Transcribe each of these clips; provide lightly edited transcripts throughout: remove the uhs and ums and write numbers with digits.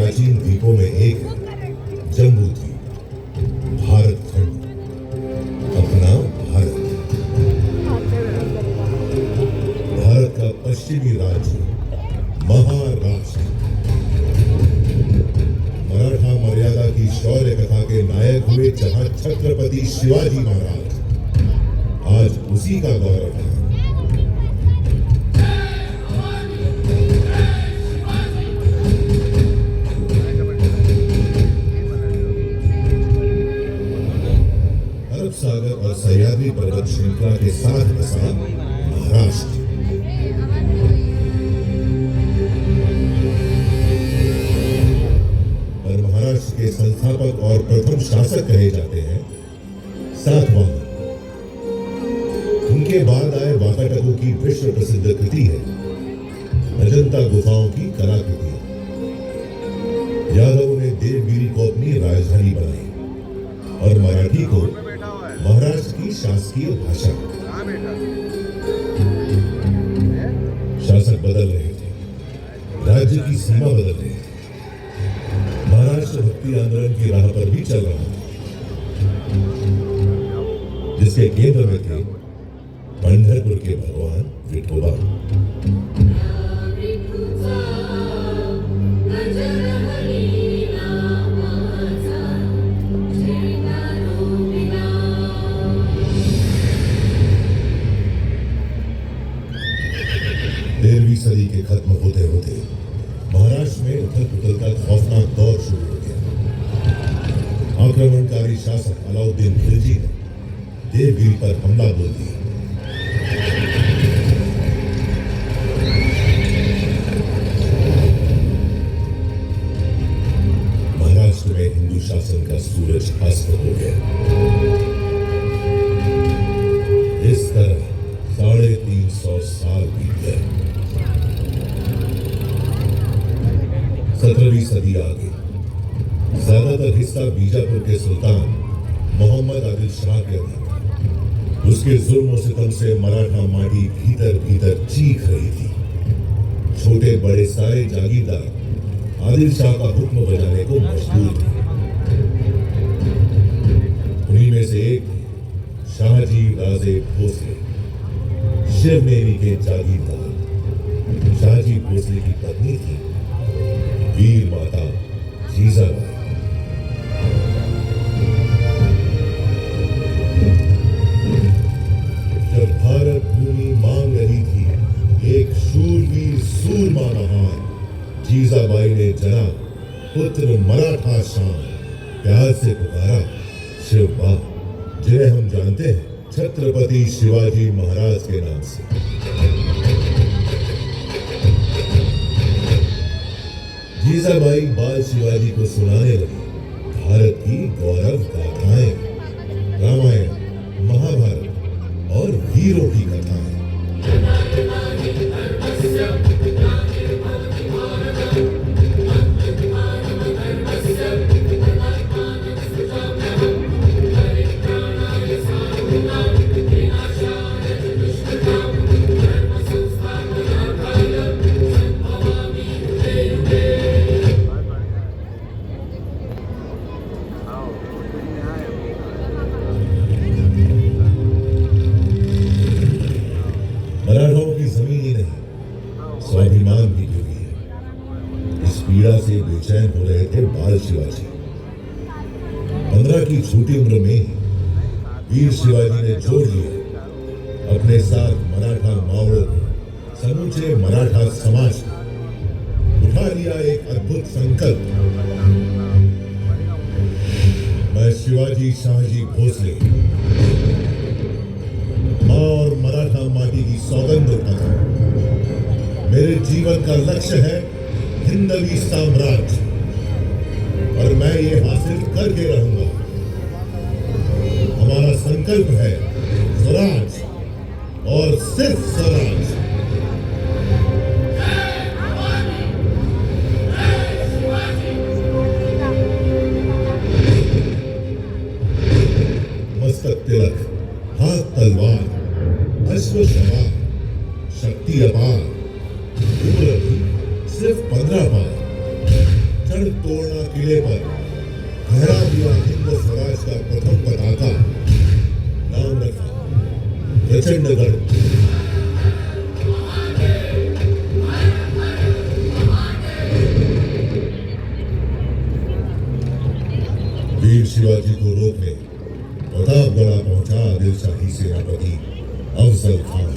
प्राचीन द्वीपों में एक है, जम्बू द्वीप, भारत खंड, अपना भारत। भारत का पश्चिमी राज्य महाराष्ट्र, मराठा मर्यादा की शौर्य कथा के नायक हुए जहां छत्रपति शिवाजी महाराज, आज उसी का गौरव है। अरब सागर और सह्याद्री पर्वत श्रृंखला के साथ बसा महाराष्ट्र, और महाराष्ट्र के संस्थापक और प्रथम शासक कहे जाते हैं सातवाहन। उनके बाद आए वाकाटकों की विश्व प्रसिद्ध कृति है अजंता गुफाओं की कलाकृति। यादवों ने देवगिरी को अपनी राजधानी बनाई और मराठी को महाराष्ट्र की शासकीय भाषा। शासक बदल रहे थे, राज्य की सीमा बदल रही थी, महाराष्ट्र भक्ति आंदोलन की राह पर भी चल रहा था, जिसके केंद्र में थे पंढरपुर के भगवान विठोबा। तेरहवीं सदी के खत्म होते होते महाराष्ट्र में उथल पुथल का खौफनाक दौर शुरू हो गया। आक्रमणकारी शासक अलाउद्दीन खिलजी ने देवगिरी पर हमला बोल दिया। महाराष्ट्र में हिंदू शासन का सूरज अस्त हो गया। इस तरह 350 साल बीत गए। 17वीं सदी आ गई। ज्यादातर हिस्सा बीजापुर के सुल्तान मोहम्मद आदिल शाह के अधीन। उसके जुल्म और सितम से मराठा माटी भीतर भीतर चीख रही थी। छोटे बड़े सारे जागीरदार आदिल शाह का हुक्म बजाने को मजबूर थे। उन्हीं में से एक शाहजी राजे भोसले, शिवनेरी के जागीरदार शाहजी भोसले की पत्नी थी वीर माता जीजाबाई। जब भारत भूमि मांग रही थी एक शूरवीर सूरमा महान, जीजाबाई ने जनाब पुत्र मराठा शान प्यार से पुकारा शिवबा, जिन्हें हम जानते हैं छत्रपति शिवाजी महाराज के नाम से। जीजाबाई बाल शिवाजी को सुनाने लगी भारत की गौरव गाथाएं, रामायण, महाभारत और वीरों की कथाएं। मराठाओं की जमीन ही नहीं, स्वाभिमान भी गिरी है। इस पीड़ा से बेचैन हो रहे थे बाल शिवाजी। 15 की छोटी उम्र में ही वीर शिवाजी ने जोड़ लिया अपने साथ मराठा मावड़ों को, समूचे मराठा समाज को। उठा लिया एक अद्भुत संकल्प, मैं शिवाजी शाहजी भोसले मां और मराठा माटी की सौगंध उठाता हूं। मेरे जीवन का लक्ष्य है हिंदवी साम्राज्य और मैं ये हासिल करके रहूंगा। हमारा संकल्प है स्वराज और सिर्फ स्वराज। मस्तक तिलक, हाथ तलवार, अश्व सवार, शक्ति अपार, उम्र भी सिर्फ 15 बार। गढ़ तोड़ना किले पर फहरा दिया हिंद स्वराज का प्रथम पताका। नाम रखा प्रचंडगढ़। वीर शिवाजी को रोकने प्रतापगढ़ पहुंचा आदिलशाही सेनापति अफजल खान।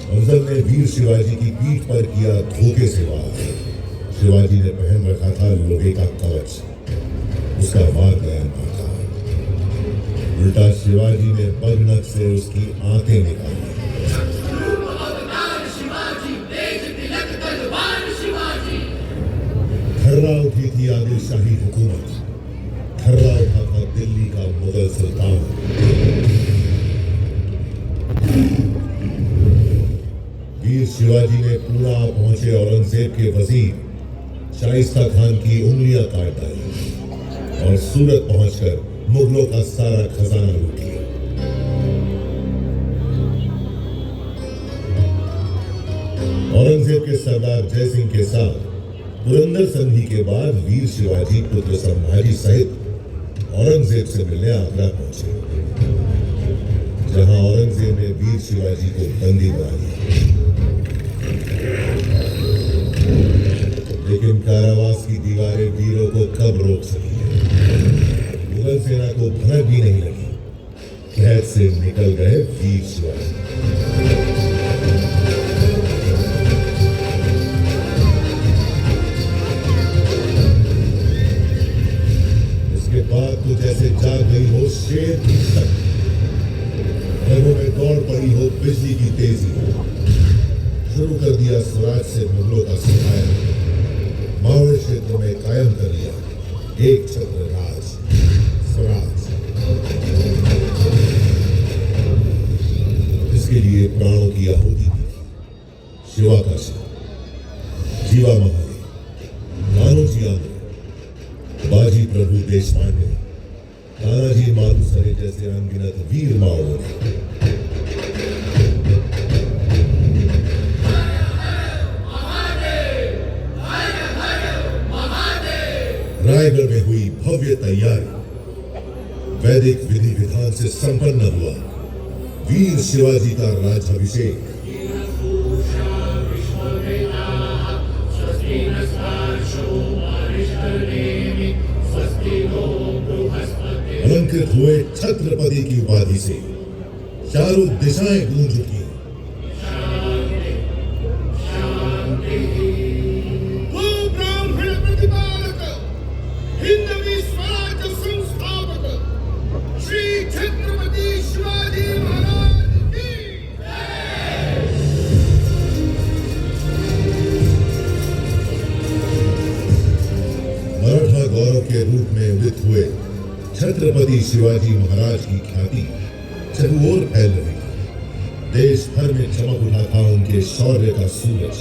अफजल ने वीर शिवाजी की पीठ पर किया धोखे से वार। शिवाजी ने पहन रखा था लोहे का कवच, उसका वार गया नाकाम। उल्टा शिवाजी ने बगनक से उसकी आंखें निकाली। थर्रा उठी थी आदिलशाही हुकूमत, थर्रा उठा था दिल्ली का मुगल सुल्तान। वीर शिवाजी ने पूना पहुंचे औरंगजेब के वजीर शाइस्ता खान की उंगलियां काट डाली और सूरत पहुंचकर मुगलों का सारा खजाना लूट लिया। औरंगजेब के सरदार जय सिंह के साथ पुरंदर संधि के बाद वीर शिवाजी पुत्र संभाजी सहित औरंगजेब से मिलने आगरा पहुंचे, जहां औरंगजेब ने वीर शिवाजी को बंदी बना लिया। लेकिन कारावास की दीवारें वीरों को कब रोक सकी? मुगल सेना को भनक भी नहीं लगी। कैद से निकल गए वीर शिवाजी। बात तो जैसे जाग गई हो शेर की तक, रगों में दौड़ पड़ी हो बिजली की तेजी। शुरू कर दिया स्वराज से मुगलों का सफाया। मावड़ क्षेत्र में कायम कर लिया एक छत्र राज, स्वराज। इसके लिए प्राणों की आहुति दी थी शिवा काशी, जीवा महाली, कान्होजी आंध्र, बाजी प्रभु देशपांडे, तानाजी मालुसरे जैसे अनगिनत वीर माओ ने। रायगढ़ में हुई भव्य तैयारी। वैदिक विधि विधान से संपन्न हुआ वीर शिवाजी का राज्याभिषेक। अलंकृत हुए छत्रपति की उपाधि से चारों दिशाएं गूंज उठी। ब्राह्मण प्रतिपालक, हिंदवी स्वराज्य संस्थापक श्री छत्रपति शिवाजी महाराज की जय। मराठा गौरव के रूप में उदित हुए छत्रपति शिवाजी महाराज की ख्याति चहुओर फैल रही थी। देश भर में चमक उठा था उनके शौर्य का सूरज।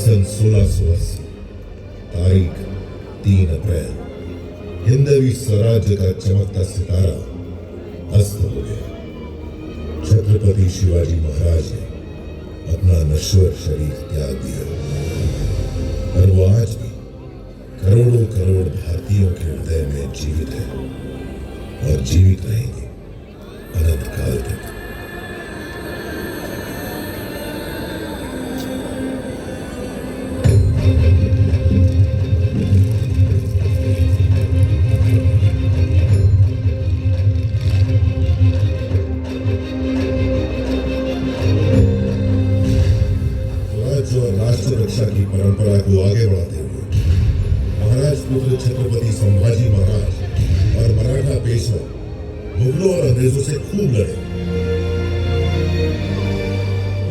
सन 1680, तारीख 3 अप्रैल, हिंदवी स्वराज्य का चमकता सितारा अस्त हो गया। छत्रपति शिवाजी महाराज ने अपना नश्वर शरीर त्याग दिया, पर वो आज भी करोड़ों करोड़ भारतीयों के हृदय में जीवित है और जीवित रहेंगे अनंत काल तक। राष्ट्र रक्षा की परंपरा को आगे बढ़ाते हुए महाराज पुत्र छत्रपति संभाजी महाराज और मराठा पेशवा मुगलों और अंग्रेजों से खूब लड़े।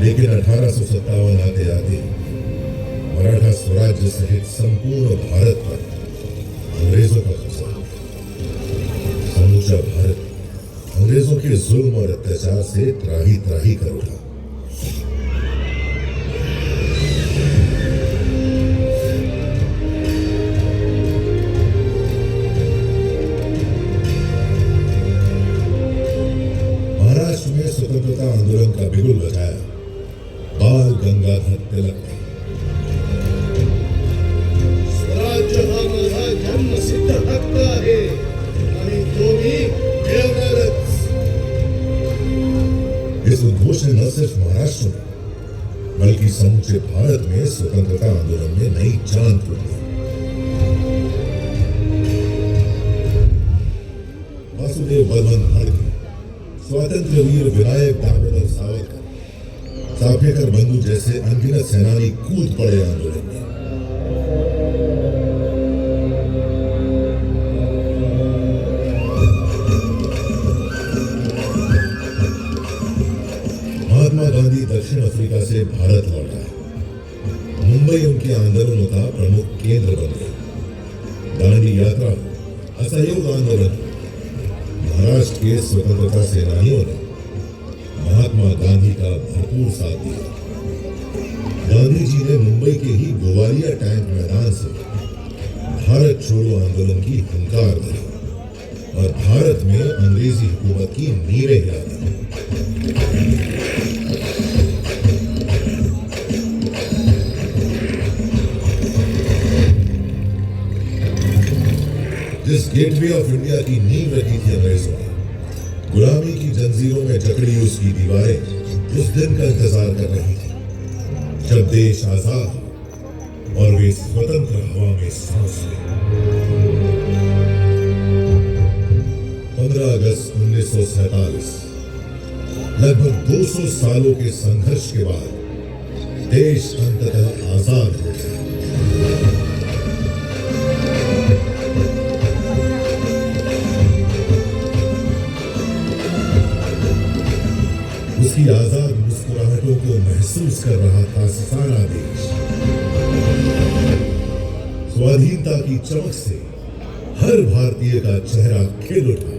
लेकिन 1857 आते आते मराठा स्वराज्य सहित संपूर्ण भारत पर अंग्रेजों का कब्जा। समूचा भारत अंग्रेजों के जुल्म और अत्याचार से त्राही त्राही कर उठा। स्वतंत्रता आंदोलन जान टूट गई। वासुदेव बलवंत फडके, स्वातंत्र वीर विनायक दामोदर सावरकर, चापेकर बंधु जैसे अनगिनत सेनानी कूद पड़े आंदोलन में। महात्मा गांधी दक्षिण अफ्रीका से भारत लौट आए। मुंबई उनके आंदोलनों का प्रमुख केंद्र बन गई। दांडी यात्रा, असहयोग आंदोलन, महाराष्ट्र के स्वतंत्रता सेनानियों ने महात्मा गांधी का भरपूर साथ दिया। गांधी जी ने मुंबई के ही गोवालिया टैंक मैदान से भारत छोड़ो आंदोलन की हुंकार भरी और भारत में अंग्रेजी हुकूमत की नींवें हिला दी। जिस गेटवे ऑफ इंडिया की नींव रखी थी अंग्रेजों ने, गुलामी की जंजीरों में जकड़ी उसकी दीवारें उस दिन का इंतजार कर रही थी जब देश आजाद और वे स्वतंत्र हवा में सांस ले। 15 अगस्त 1947, लगभग 200 सालों के संघर्ष के बाद देश अंततः आजाद हो गया। उसकी आजाद मुस्कुराहटों को महसूस कर रहा था सारा देश। स्वाधीनता की चमक से हर भारतीय का चेहरा खिल उठा।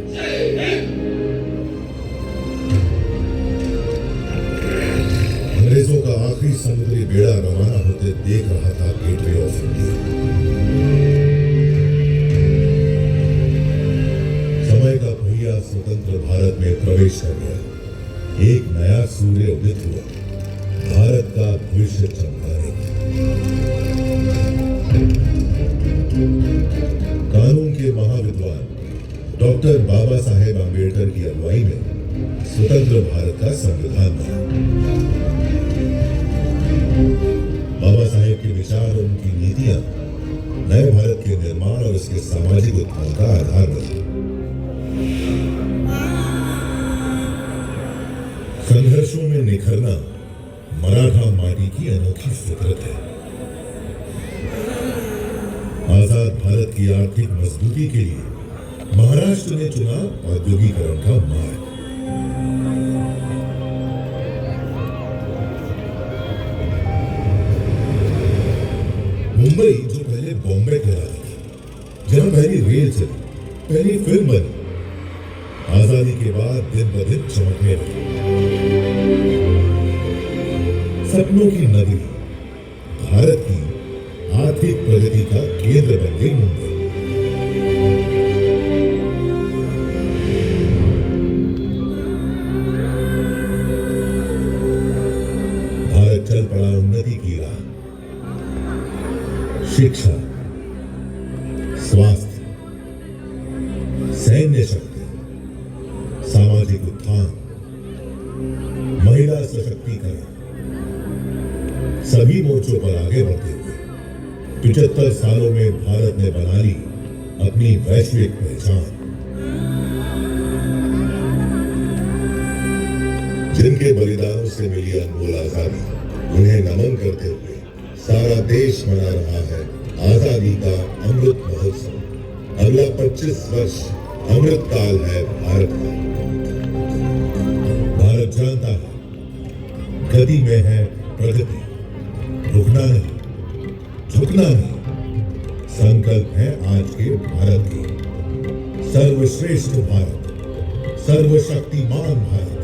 अंग्रेजों का आखिरी समुद्री बेड़ा रवाना होते देख रहा था गेटवे ऑफ इंडिया। समय का पहिया स्वतंत्र भारत में प्रवेश कर गया। एक नया सूर्य उदित हुआ, भारत का भविष्य चमकाने का। कानून के महाविद्वान डॉक्टर बाबा साहेब आंबेडकर की अगुवाई में स्वतंत्र भारत का संविधान बना। बाबा साहेब के विचार और उनकी नीतियां नए भारत के निर्माण और इसके सामाजिक उत्थान का आधार बनी। संघर्षों में निखरना मराठा माटी की अनोखी फितरत है। आजाद भारत की आर्थिक मजबूती के लिए महाराष्ट्र ने चुना औद्योगिकरण का मार्ग। मुंबई जो पहले बॉम्बे कहलाती थी, जहां पहली रेल चली, पहली फिल्म बनी, आजादी के बाद दिन ब दिन चमकने लगी। सपनों की नगरी, भारत की आर्थिक प्रगति का केंद्र बन गई मुंबई। भारत चल पड़ा उन्नति की राह। शिक्षा, स्वास्थ्य, सैन्य शक्ति, सामाजिक उत्थान, महिला सशक्तिकरण, सभी मोर्चों पर आगे बढ़ते हुए 75 सालों में भारत ने बना ली अपनी वैश्विक पहचान। जिनके बलिदानों से मिली अनमोल आजादी, उन्हें नमन करते हुए सारा देश मना रहा है आजादी का अमृत महोत्सव। अगला 25 वर्ष अमृत काल है भारत का। भारत जानता है गति में है प्रगति, रुकना नहीं, झुकना नहीं। संकल्प है आज के भारत की, सर्वश्रेष्ठ भारत, सर्वशक्तिमान भारत।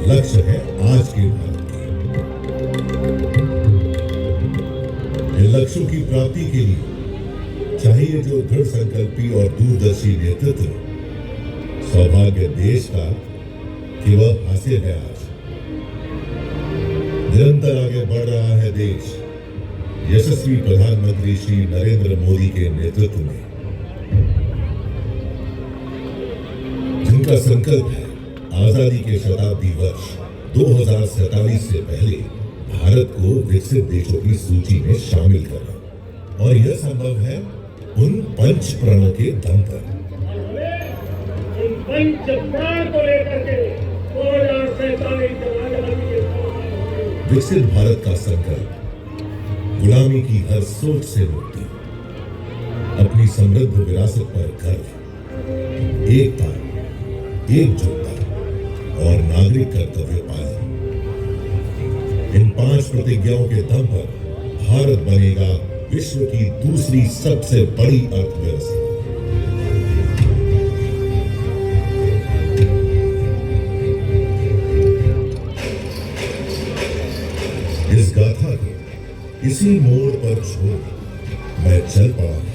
लक्ष्य है आज के भारत की। इन लक्ष्यों की प्राप्ति के लिए चाहिए जो दृढ़ संकल्पी और दूरदर्शी नेतृत्व। सौभाग्य देश का कि वह हासिल है आज। निरंतर आगे बढ़ रहा है देश यशस्वी प्रधानमंत्री श्री नरेंद्र मोदी के नेतृत्व में, जिनका संकल्प है आजादी के शताब्दी वर्ष 2047 से पहले भारत को विकसित देशों की सूची में शामिल करना। और यह संभव है उन पंच प्रणों के दम पर। इन पंच प्राण को लेकर के 2047 विकसित भारत का संकल्प, गुलामी की हर सोच से मुक्ति, अपनी समृद्ध विरासत पर गर्व, एकता, एकजुटता और नागरिक कर्तव्य पालन, इन 5 प्रतिज्ञाओं के दम पर भारत बनेगा विश्व की दूसरी सबसे बड़ी अर्थव्यवस्था। इस गाथा को इसी मोड़ पर छोड़ मैं चल पड़ा।